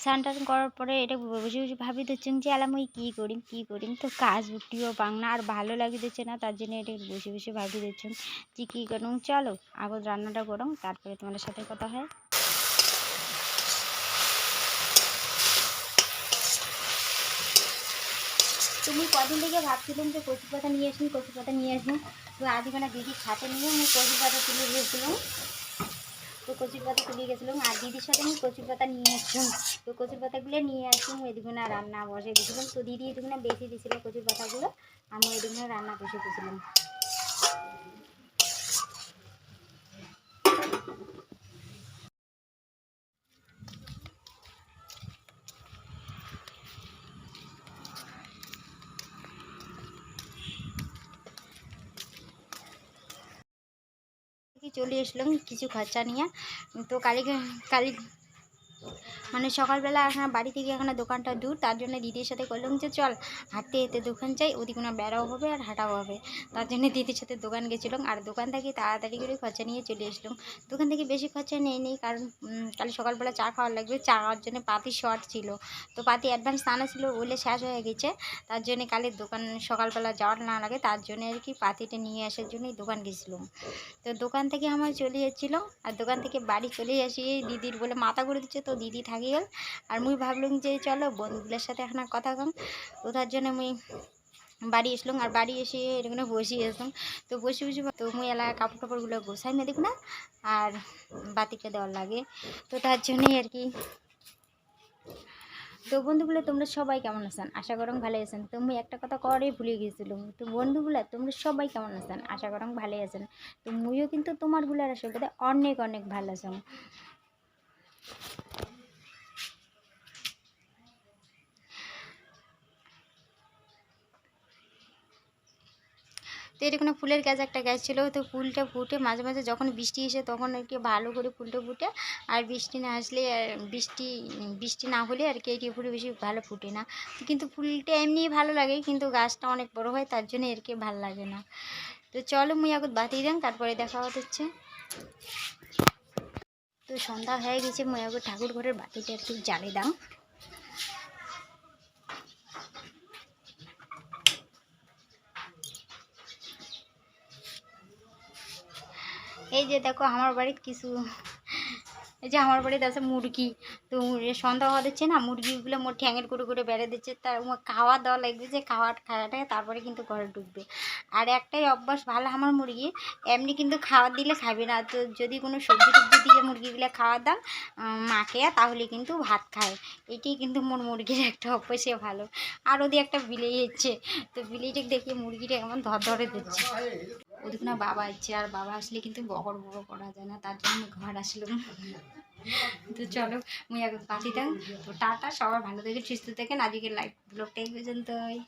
স্নান টান করার পরে এটা বসে বসে ভাবি দিচ্ছেন যে আলাম ওই কী করিম তো কাজ উঠিও পাং না আর ভালো লাগে দিচ্ছে না, তার জন্য এটা বসে বসে ভাবি দিচ্ছেন যে কী করুন। চলো আগে রান্নাটা করুন, তারপরে তোমাদের সাথে কথা হয়। তুমি কদিন থেকে ভাবছিলাম যে কচি পাতা নিয়ে আসুন তো আধখানা দিদি খাতে নিয়ে আমি কচি পাতা তুলে গিয়েছিলাম। তো কচুর পাতা তুলে গেছিলাম আর দিদির সাথে আমি কচুর পাতা নিয়ে আসলাম। তো কচুর পাতাগুলো নিয়ে আসলাম, এদিকে না রান্না বসে দিয়েছিলাম। তো দিদি এদিকে না বেশি দিয়েছিল কচুর পাতাগুলো, আমি এদিকে রান্না বসে দিয়েছিলাম। চলে আসলাম কিছু খরচা নিয়ে। তো কালি মানে সকালবেলা এখন বাড়ি থেকে এখানে দোকানটা দূর, তার জন্য দিদির সাথে করলাম যে চল হাঁটতে হেঁটে দোকান যাই, ওদিকে না বেড়াও হবে আর হাঁটাও হবে। তার জন্য দিদির সাথে দোকান গেছিলাম আর দোকান থেকে তাড়াতাড়ি করে খরচা নিয়ে চলে আসলাম। দোকান থেকে বেশি খরচা নেই কারণ কালি সকালবেলা চা খাওয়ার লাগবে, চা খাওয়ার জন্য পাতি শর্ট ছিল। তো পাতি অ্যাডভান্স আনা ছিল বলে শেষ হয়ে গেছে, তার জন্য কালের দোকান সকালবেলা যাওয়ার না লাগে, তার জন্য আর কি পাতিটা নিয়ে আসার জন্যই দোকান গেছিলাম। তো দোকান থেকে আমার চলে যাচ্ছিলো আর দোকান থেকে বাড়ি চলে আসি দিদির বলে মাথা করে দিচ্ছে, তো দিদি থাকি গেল আর মুই ভাবলাম যে চলো বন্ধুগুলোর সাথে এখন কথা কম। তো তার জন্য মুই বাড়ি আসলাম আর বাড়ি এসে এখানে বসে আসলাম। তো বসে তো মুই এলাকার কাপড় টাপড়গুলো গোছাই মেয়ে দেখো না আর বাতিটা দেওয়ার লাগে, তো তার জন্যই আর কি। তো বন্ধুগুলো তোমরা সবাই কেমন আছেন, আশা করং ভালো আছেন। তো মুই একটা কথা করে ভুলে গেছিলাম, তো বন্ধুগুলা তোমরা সবাই কেমন আছেন, আশা করং ভালো আছেন। তো মুইও কিন্তু তোমারগুলার আশীর্বাদে অনেক অনেক ভালো আছেন। তো এরকম ফুলের গাছ একটা গাছ ছিল, তো ফুলটা ফুটে মাঝে মাঝে যখন বৃষ্টি এসে তখন আর কি ভালো করে ফুলটা ফুটে, আর বৃষ্টি না আসলে বৃষ্টি না হলে আর কি এটি ফুলে বেশি ভালো ফুটে না। কিন্তু ফুলটা এমনিই ভালো লাগে, কিন্তু গাছটা অনেক বড় হয় তার জন্য আর কি ভালো লাগে না। তো চলো মুই আগে বাতি দেন তারপরে দেখা হচ্ছে। তো সন্ধ্যা হয়ে গেছে, মুই আগে ঠাকুর ঘরের বাতিটা একটু জ্বালিয়ে দাও। এই যে দেখো আমার বাড়িতে কিছু, এই যে আমার বাড়িতে আছে মুরগি। তো সন্ধ্যা হওয়া দিচ্ছে না, মুরগিগুলো মোট ঠ্যাঙের করে করে বেড়ে দিচ্ছে, তার খাওয়া দাওয়া লাগবে যে খাওয়াটাকে তারপরে কিন্তু ঘরে ঢুকবে। আর একটাই অভ্যাস ভালো আমার মুরগি, এমনি কিন্তু খাবার দিলে খাবে না। তো যদি কোনো সবজি টবজি দিয়ে মুরগিগুলো খাওয়ার দাম মাকে, তাহলে কিন্তু ভাত খায়। এটাই কিন্তু মোর মুরগির একটা অভ্যাসে ভালো। আর ওদি একটা বিলেই হচ্ছে, তো বিলেইটাকে দেখে মুরগিটা এমন ধরে দিচ্ছে। ওদিকে না বাবা আসছে, আর বাবা আসলে কিন্তু বকর বকর করা যায় না, তার জন্য ঘর আসলাম। তো চলো মুই আগে পাতি দাও। তো টাটা, সবাই ভালো থেকে সুস্থ থাকেন, আজকের লাইভ ব্লগটা এই পর্যন্তই।